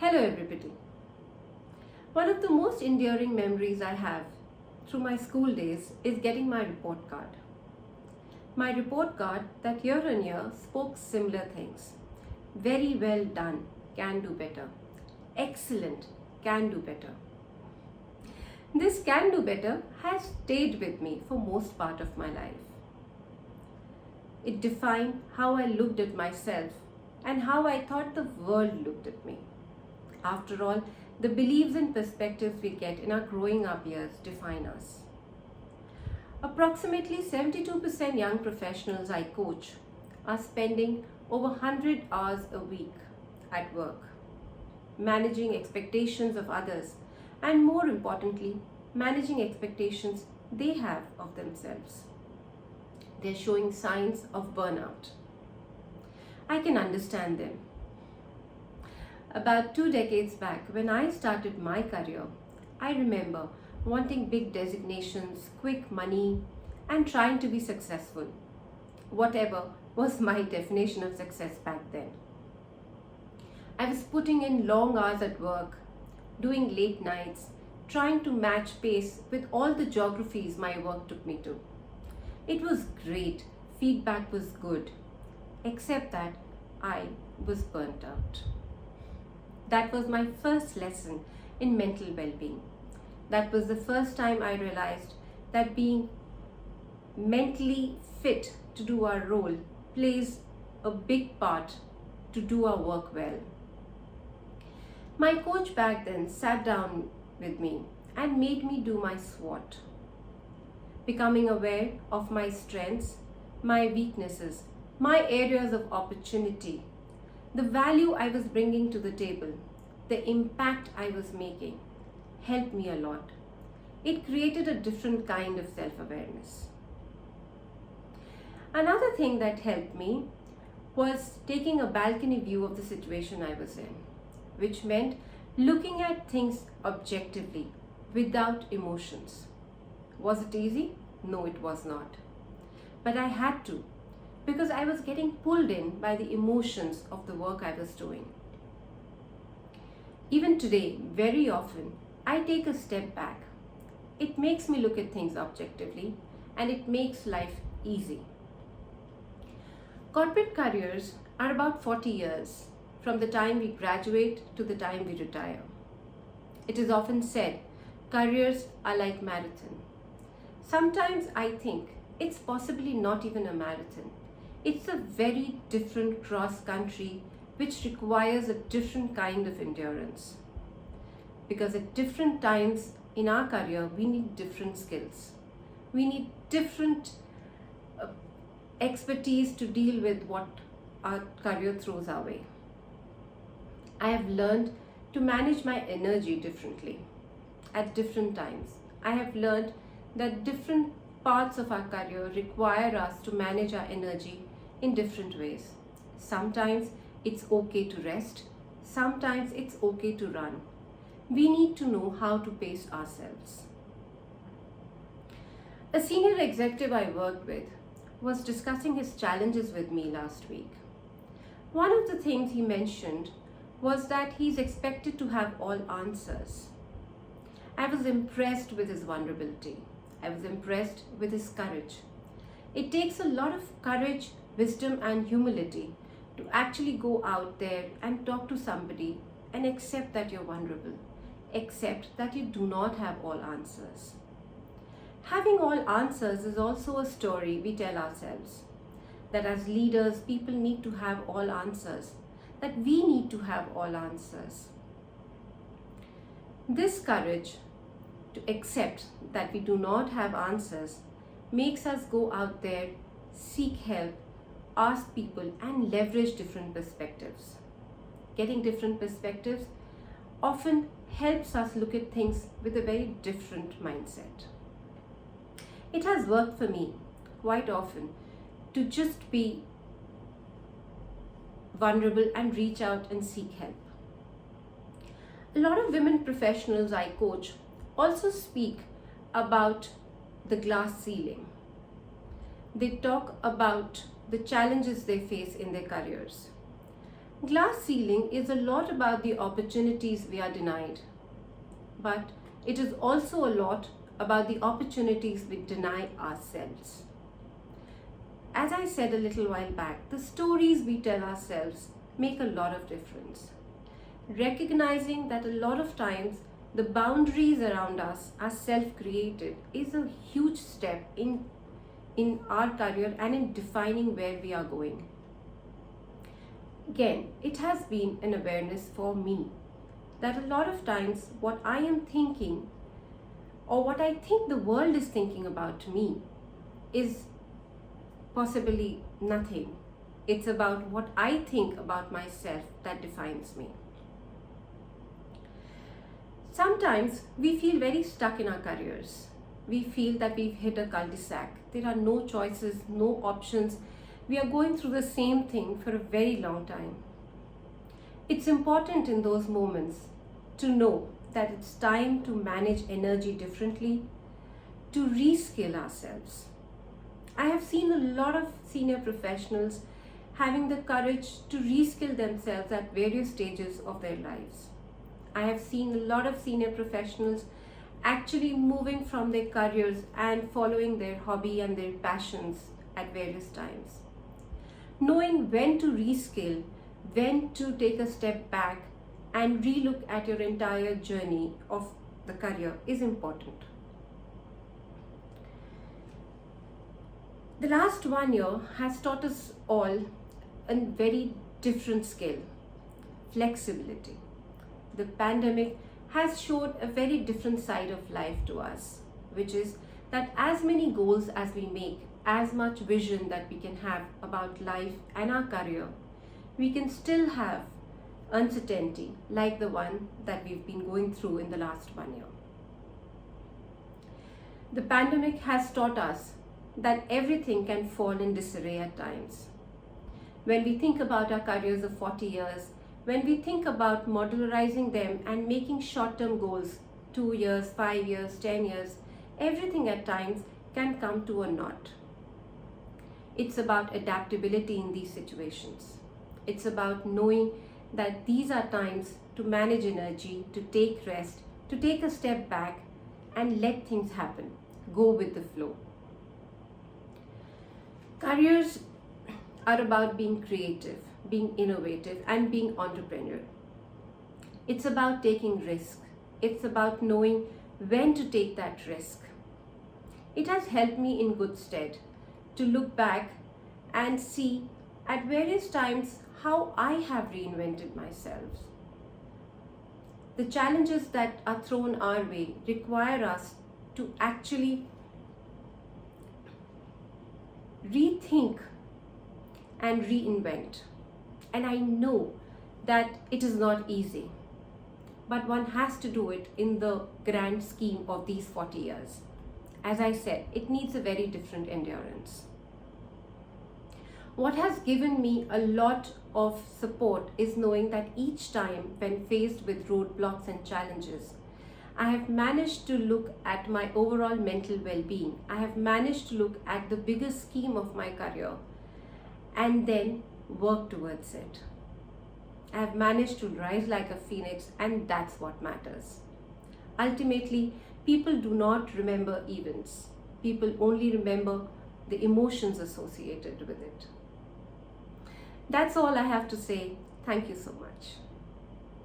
Hello everybody. One of the most enduring memories I have through my school days is getting my report card. My report card that year on year spoke similar things. Very well done, can do better. Excellent, can do better. This can do better has stayed with me for most part of my life. It defined how I looked at myself and how I thought the world looked at me. After all, the beliefs and perspectives we get in our growing up years define us. Approximately 72% young professionals I coach are spending over 100 hours a week at work, managing expectations of others, and more importantly, managing expectations they have of themselves. They're showing signs of burnout. I can understand them. About 2 decades back, when I started my career, I remember wanting big designations, quick money, and trying to be successful. Whatever was my definition of success back then. I was putting in long hours at work, doing late nights, trying to match pace with all the geographies my work took me to. It was great, feedback was good, except that I was burnt out. That was my first lesson in mental well-being. That was the first time I realized that being mentally fit to do our role plays a big part to do our work well. My coach back then sat down with me and made me do my SWOT, becoming aware of my strengths, my weaknesses, my areas of opportunity, the value I was bringing to the table, the impact I was making, helped me a lot. It created a different kind of self-awareness. Another thing that helped me was taking a balcony view of the situation I was in, which meant looking at things objectively, without emotions. Was it easy? No, it was not. But I had to, because I was getting pulled in by the emotions of the work I was doing. Even today, very often, I take a step back. It makes me look at things objectively and it makes life easy. Corporate careers are about 40 years from the time we graduate to the time we retire. It is often said, careers are like marathon. Sometimes I think it's possibly not even a marathon. It's a very different cross country which requires a different kind of endurance. Because at different times in our career, we need different skills. We need different expertise to deal with what our career throws our way. I have learned to manage my energy differently at different times. I have learned that different parts of our career require us to manage our energy in different ways. Sometimes it's okay to rest. Sometimes it's okay to run. We need to know how to pace ourselves. A senior executive I worked with was discussing his challenges with me last week. One of the things he mentioned was that he's expected to have all answers. I was impressed with his vulnerability. I was impressed with his courage. It takes a lot of courage, wisdom, and humility to actually go out there and talk to somebody and accept that you're vulnerable, accept that you do not have all answers. Having all answers is also a story we tell ourselves, that as leaders, people need to have all answers, that we need to have all answers. This courage to accept that we do not have answers makes us go out there, seek help, ask people, and leverage different perspectives. Getting different perspectives often helps us look at things with a very different mindset. It has worked for me quite often to just be vulnerable and reach out and seek help. A lot of women professionals I coach also speak about the glass ceiling. They talk about the challenges they face in their careers. Glass ceiling is a lot about the opportunities we are denied, but it is also a lot about the opportunities we deny ourselves. As I said a little while back, the stories we tell ourselves make a lot of difference. Recognizing that a lot of times the boundaries around us are self-created is a huge step in our career and in defining where we are going. Again, it has been an awareness for me that a lot of times what I am thinking or what I think the world is thinking about me is possibly nothing. It's about what I think about myself that defines me. Sometimes we feel very stuck in our careers. We feel that we've hit a cul-de-sac. There are no choices, no options. We are going through the same thing for a very long time. It's important in those moments to know that it's time to manage energy differently, to rescale ourselves. I have seen a lot of senior professionals having the courage to rescale themselves at various stages of their lives. I have seen a lot of senior professionals actually moving from their careers and following their hobby and their passions at various times. Knowing when to rescale, when to take a step back and relook at your entire journey of the career is important. The last 1 year has taught us all a very different skill: flexibility. The pandemic has showed a very different side of life to us, which is that as many goals as we make, as much vision that we can have about life and our career, we can still have uncertainty like the one that we've been going through in the last 1 year. The pandemic has taught us that everything can fall in disarray at times. When we think about our careers of 40 years, when we think about modularizing them and making short-term goals, 2 years, 5 years, 10 years, everything at times can come to a knot. It's about adaptability in these situations. It's about knowing that these are times to manage energy, to take rest, to take a step back and let things happen. Go with the flow. Careers are about being creative, being innovative, and being entrepreneurial. It's about taking risk. It's about knowing when to take that risk. It has helped me in good stead to look back and see at various times how I have reinvented myself. The challenges that are thrown our way require us to actually rethink and reinvent. And I know that it is not easy, but one has to do it in the grand scheme of these 40 years. As I said, it needs a very different endurance. What has given me a lot of support is knowing that each time when faced with roadblocks and challenges, I have managed to look at my overall mental well-being. I have managed to look at the bigger scheme of my career and then work towards it. I have managed to rise like a phoenix, and that's what matters. Ultimately, people do not remember events. People only remember the emotions associated with it. That's all I have to say. Thank you so much.